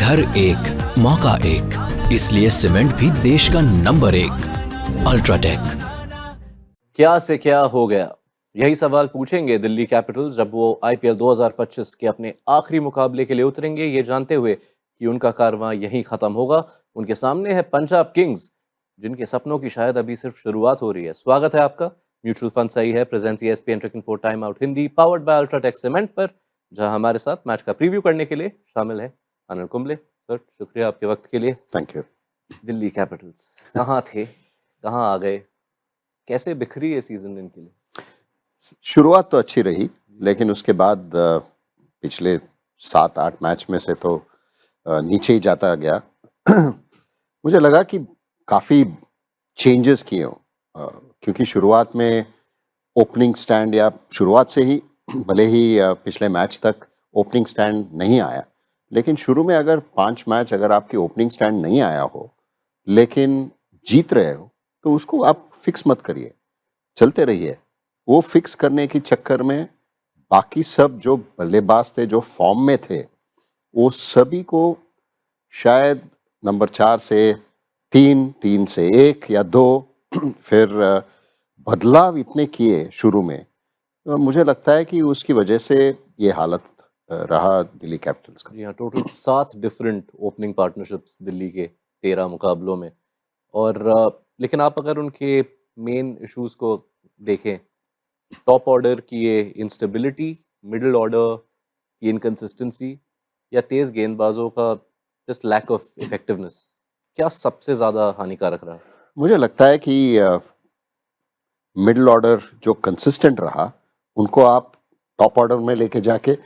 घर एक, मौका एक, इसलिए सीमेंट भी देश का नंबर 1, अल्ट्राटेक। क्या से क्या हो गया, यही सवाल पूछेंगे दिल्ली कैपिटल्स जब वो आईपीएल 2025 के अपने आखिरी मुकाबले के लिए उतरेंगे, ये जानते हुए कि उनका कारवां यहीं खत्म होगा। उनके सामने है पंजाब किंग्स, जिनके सपनों की शायद अभी सिर्फ शुरुआत हो रही है। स्वागत है आपका। म्यूचुअल फंड सही है presence ESPN trick for time out Hindi powered by UltraTech cement पर, जहां हमारे साथ मैच का प्रीव्यू करने के लिए शामिल है अनिल कुंबले। सर, शुक्रिया आपके वक्त के लिए। Thank you. दिल्ली कैपिटल्स कहाँ थे, कहाँ आ गए, कैसे बिखरी है सीजन इनके लिए? शुरुआत तो अच्छी रही, लेकिन उसके बाद पिछले 7-8 मैच में से तो नीचे ही जाता गया। मुझे लगा कि काफ़ी चेंजेस किए हों, क्योंकि शुरुआत में ओपनिंग स्टैंड या शुरुआत से ही भले ही पिछले मैच तक ओपनिंग स्टैंड नहीं आया, लेकिन शुरू में अगर 5 मैच अगर आपकी ओपनिंग स्टैंड नहीं आया हो लेकिन जीत रहे हो, तो उसको आप फिक्स मत करिए, चलते रहिए। वो फिक्स करने के चक्कर में बाकी सब जो बल्लेबाज थे, जो फॉर्म में थे, वो सभी को शायद नंबर 4 से 3, 3 से 1 या 2 फिर बदलाव इतने किए शुरू में, मुझे लगता है कि उसकी वजह से ये हालत रहा दिल्ली कैपिटल्स का। जी हाँ, total 7 different opening partnerships Delhi के 13 मुकाबलों में। और लेकिन आप अगर उनके मेन इश्यूज को देखें, टॉप ऑर्डर की ये इंस्टेबिलिटी, मिडिल ऑर्डर की इनकंसिस्टेंसी, या तेज गेंदबाजों का जस्ट लैक ऑफ इफेक्टिवनेस, क्या सबसे ज़्यादा हानिकारक रहा? मुझे लगता है कि मिडिल ऑर्डर जो कंसिस्टेंट रहा, उनको आप टॉप ऑर्डर में लेके जाके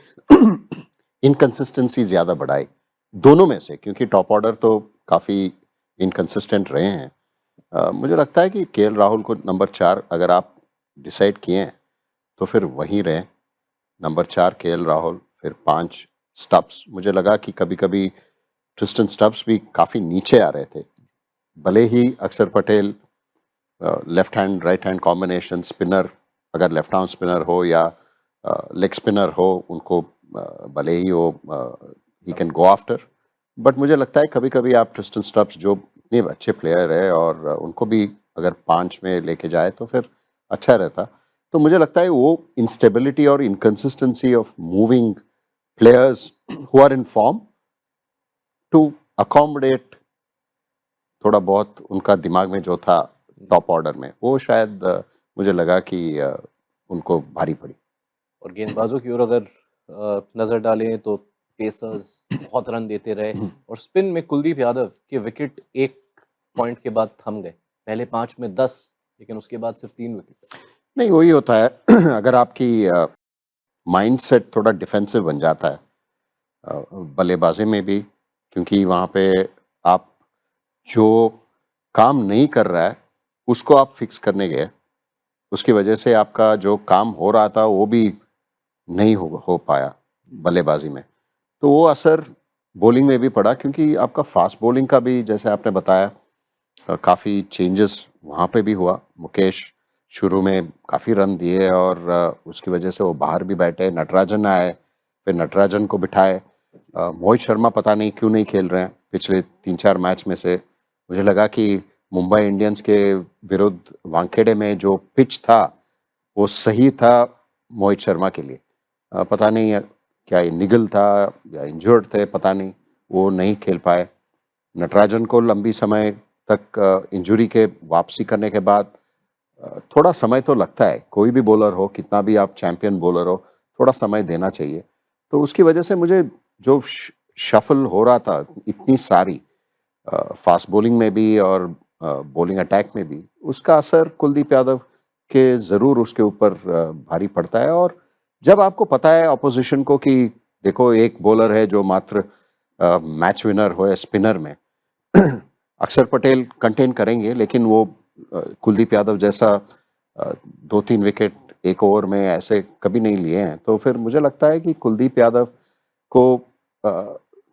इनकंसिस्टेंसी ज़्यादा बढ़ाई दोनों में से, क्योंकि टॉप ऑर्डर तो काफ़ी इनकंसिस्टेंट रहे हैं। मुझे लगता है कि केएल राहुल को नंबर 4 अगर आप डिसाइड किए हैं तो फिर वहीं रहें, नंबर 4 केएल राहुल, फिर 5 स्टब्स। मुझे लगा कि कभी-कभी ट्रिस्टन स्टब्स भी काफ़ी नीचे आ रहे थे, भले ही अक्षर Patel left hand right hand combination spinner, अगर लेफ्ट आर्म स्पिनर हो या लेग स्पिनर हो, उनको भले ही वो he can go after, but मुझे लगता है कभी-कभी आप ट्रिस्टन स्टब्स जो इतने अच्छे प्लेयर है और उनको भी अगर 5 में लेके जाए तो फिर अच्छा रहता। तो मुझे लगता है वो इंस्टेबिलिटी और inconsistency of moving players who are in form to accommodate थोड़ा बहुत उनका दिमाग में जो था टॉप ऑर्डर में, वो शायद मुझे लगा कि उनको भारी पड़ी। और गेंदबाजों की ओर अगर नज़र डालें तो पेसर्स बहुत रन देते रहे, और स्पिन में कुलदीप यादव के विकेट एक पॉइंट के बाद थम गए। पहले 5 में 10, लेकिन उसके बाद सिर्फ 3 विकेट। नहीं, वही होता है अगर आपकी माइंडसेट थोड़ा डिफेंसिव बन जाता है बल्लेबाजी में भी, क्योंकि वहाँ पे आप जो काम नहीं कर रहा है उसको आप फिक्स करने गए, उसकी वजह से आपका जो काम हो रहा था वो भी नहीं हो पाया बल्लेबाजी में, तो वो असर बॉलिंग में भी पड़ा, क्योंकि आपका फास्ट बॉलिंग का भी जैसे आपने बताया काफ़ी चेंजेस वहाँ पे भी हुआ। मुकेश शुरू में काफ़ी रन दिए और उसकी वजह से वो बाहर भी बैठे, नटराजन आए, फिर नटराजन को बिठाए। मोहित शर्मा पता नहीं क्यों नहीं खेल रहे हैं पिछले 3-4 मैच में से। मुझे लगा कि मुंबई इंडियंस के विरुद्ध वानखेड़े में जो पिच था वो सही था मोहित शर्मा के लिए। पता नहीं क्या ये निगल था या इंजर्ड थे, पता नहीं, वो नहीं खेल पाए। नटराजन को लंबी समय तक इंजरी के वापसी करने के बाद थोड़ा समय तो लगता है, कोई भी बॉलर हो, कितना भी आप चैंपियन बॉलर हो, थोड़ा समय देना चाहिए। तो उसकी वजह से मुझे जो शफल हो रहा था इतनी सारी फास्ट बॉलिंग में भी और बॉलिंग अटैक में भी, उसका असर कुलदीप यादव के ज़रूर उसके ऊपर भारी पड़ता है। और जब आपको पता है अपोजिशन को कि देखो एक बॉलर है जो मात्र मैच विनर हो स्पिनर में अक्षर पटेल कंटेन करेंगे, लेकिन वो कुलदीप यादव जैसा 2-3 विकेट एक ओवर में ऐसे कभी नहीं लिए हैं, तो फिर मुझे लगता है कि कुलदीप यादव को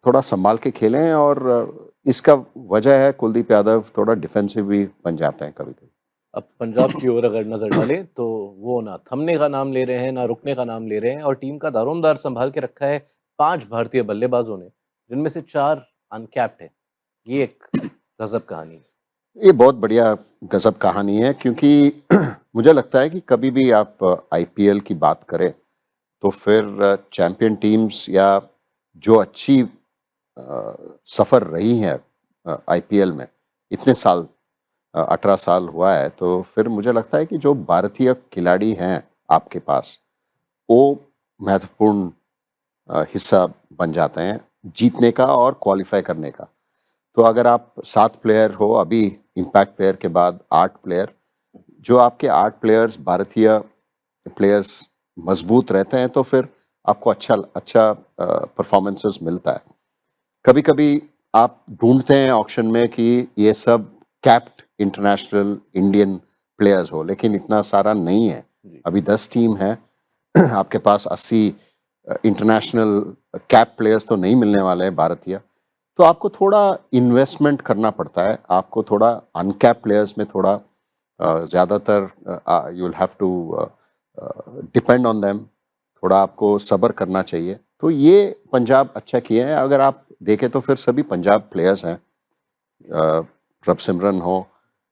थोड़ा संभाल के खेलें, और इसका वजह है कुलदीप यादव थोड़ा डिफेंसिव भी बन जाते हैं कभी-कभी। अब पंजाब की ओर अगर नजर डालें तो वो ना थमने का नाम ले रहे हैं, ना रुकने का नाम ले रहे हैं, और टीम का दारोमदार संभाल के रखा है 5 भारतीय बल्लेबाजों ने, जिनमें से 4 अनकैप्ड है, ये एक गजब कहानी है। ये बहुत बढ़िया गजब कहानी है, क्योंकि मुझे लगता है कि कभी भी आप आईपीएल की बात करें तो फिर चैंपियन टीम्स या जो अच्छी सफ़र रही है आईपीएल में, इतने साल 18 साल हुआ है, तो फिर मुझे लगता है कि जो भारतीय खिलाड़ी हैं आपके पास, वो महत्वपूर्ण हिस्सा बन जाते हैं जीतने का और क्वालिफाई करने का। तो अगर आप 7 प्लेयर हो, अभी इम्पैक्ट प्लेयर के बाद 8 प्लेयर, जो आपके 8 प्लेयर्स भारतीय प्लेयर्स मजबूत रहते हैं, तो फिर आपको अच्छा परफॉर्मेंसेस मिलता है। कभी कभी आप ढूंढते हैं ऑक्शन में कि ये सब कैप्ड इंटरनेशनल इंडियन प्लेयर्स हो, लेकिन इतना सारा नहीं है। अभी 10 टीम है, आपके पास 80 इंटरनेशनल कैप प्लेयर्स तो नहीं मिलने वाले हैं भारतीय। तो आपको थोड़ा इन्वेस्टमेंट करना पड़ता है, आपको थोड़ा अनकैप प्लेयर्स में थोड़ा ज़्यादातर you will have to depend on them, थोड़ा आपको सब्र करना चाहिए। तो ये पंजाब अच्छा किए हैं। अगर आप देखें तो फिर सभी पंजाब प्लेयर्स हैं, प्रभसिमरन हो,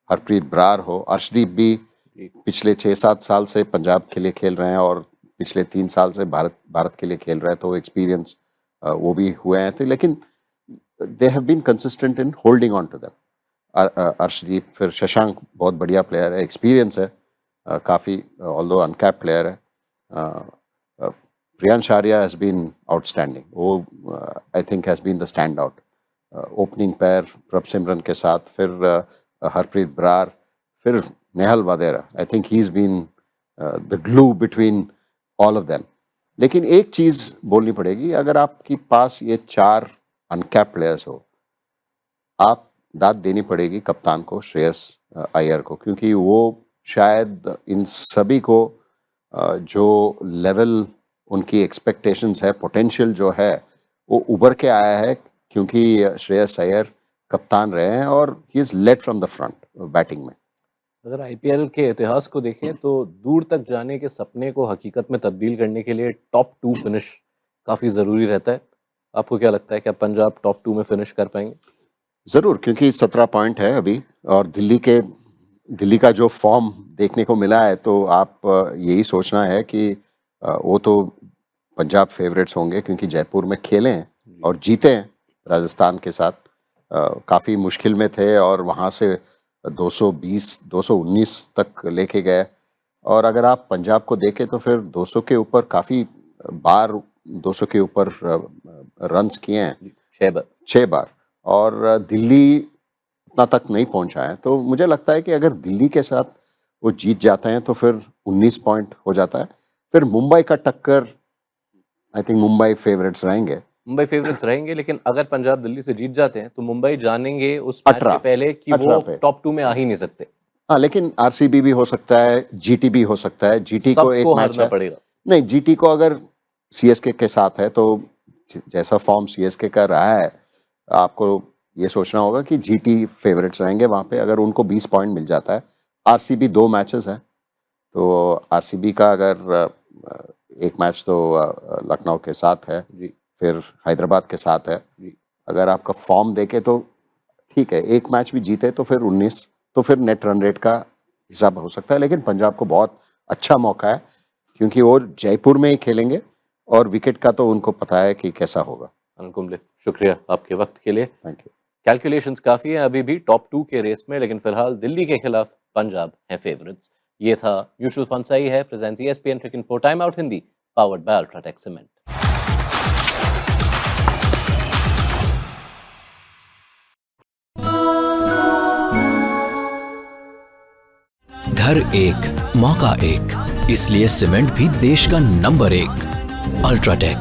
हरप्रीत बरार हो, अर्शदीप भी पिछले 6-7 साल से पंजाब के लिए खेल रहे हैं और पिछले 3 साल से भारत के लिए खेल रहे हैं, तो एक्सपीरियंस वो भी हुए हैं। तो लेकिन they have been consistent in holding on to them. Arshdeep, फिर शशांक बहुत बढ़िया प्लेयर है, एक्सपीरियंस है काफ़ी, ऑल्दो अनकैप प्लेयर है। Priyansh Arya has been outstanding, वो I think has been the stand out opening pair Prabhsimran के साथ, फिर हरप्रीत बरार, फिर Nehal Wadhera. I think he is been the glue between all of them. लेकिन एक चीज़ बोलनी पड़ेगी, अगर आपके पास ये 4 अनकैप प्लेयर्स हो, आप दाद देनी पड़ेगी कप्तान को, श्रेयस अय्यर को, क्योंकि वो शायद इन सभी को जो लेवल उनकी एक्सपेक्टेशंस है, पोटेंशियल जो है, वो उभर के आया है, क्योंकि श्रेयस अय्यर कप्तान रहे हैं और he is led from the front batting में। अगर आईपीएल के इतिहास को देखें तो दूर तक जाने के सपने को हकीकत में तब्दील करने के लिए टॉप 2 फिनिश काफ़ी ज़रूरी रहता है। आपको क्या लगता है कि अब पंजाब टॉप 2 में फिनिश कर पाएंगे? ज़रूर, क्योंकि 17 पॉइंट है अभी, और दिल्ली का जो फॉर्म देखने को मिला है, तो आप यही सोचना है कि वो तो पंजाब फेवरेट्स होंगे, क्योंकि जयपुर में खेले हैं और जीते हैं राजस्थान के साथ। काफ़ी मुश्किल में थे और वहाँ से 219 तक लेके गए। और अगर आप पंजाब को देखें तो फिर 200 के ऊपर काफ़ी बार 200 के ऊपर रन्स किए हैं, 6 बार, और दिल्ली इतना तक नहीं पहुंचा है। तो मुझे लगता है कि अगर दिल्ली के साथ वो जीत जाते हैं तो फिर 19 पॉइंट हो जाता है। फिर मुंबई का टक्कर, आई थिंक मुंबई फेवरेट्स रहेंगे, लेकिन अगर पंजाब दिल्ली से जीत जाते हैं तो मुंबई जानेंगे उस मैच से पहले कि वो टॉप 2 में आ ही नहीं सकते। हाँ, लेकिन आरसीबी भी हो सकता है, जीटी भी हो सकता है। जीटी को एक मैच है, पड़ेगा नहीं, जीटी को अगर सीएसके के साथ है तो जैसा फॉर्म सीएसके का रहा है, आपको ये सोचना होगा कि जीटी फेवरेट्स रहेंगे वहाँ पे। अगर उनको 20 पॉइंट मिल जाता है, आरसीबी 2 मैचेस हैं, तो आरसीबी का अगर एक मैच तो लखनऊ के साथ है जी, फिर हैदराबाद के साथ है जी। अगर आपका फॉर्म देखे तो ठीक है, एक मैच भी जीते तो फिर 19, तो फिर नेट रन रेट का हिसाब हो सकता है। लेकिन पंजाब को बहुत अच्छा मौका है, क्योंकि वो जयपुर में ही खेलेंगे और विकेट का तो उनको पता है कि कैसा होगा। अनिल कुंबले, शुक्रिया आपके वक्त के लिए। Thank you. कैलकुलेशंस काफ़ी हैं अभी भी टॉप 2 के रेस में, लेकिन फिलहाल दिल्ली के खिलाफ पंजाब है फेवरेट्स। ये था यूशुल फंसाई है, presence ESPN Cricket Info time out Hindi, powered by UltraTech cement. घर एक, मौका एक, इसलिए सीमेंट भी देश का नंबर 1। अल्ट्राटेक।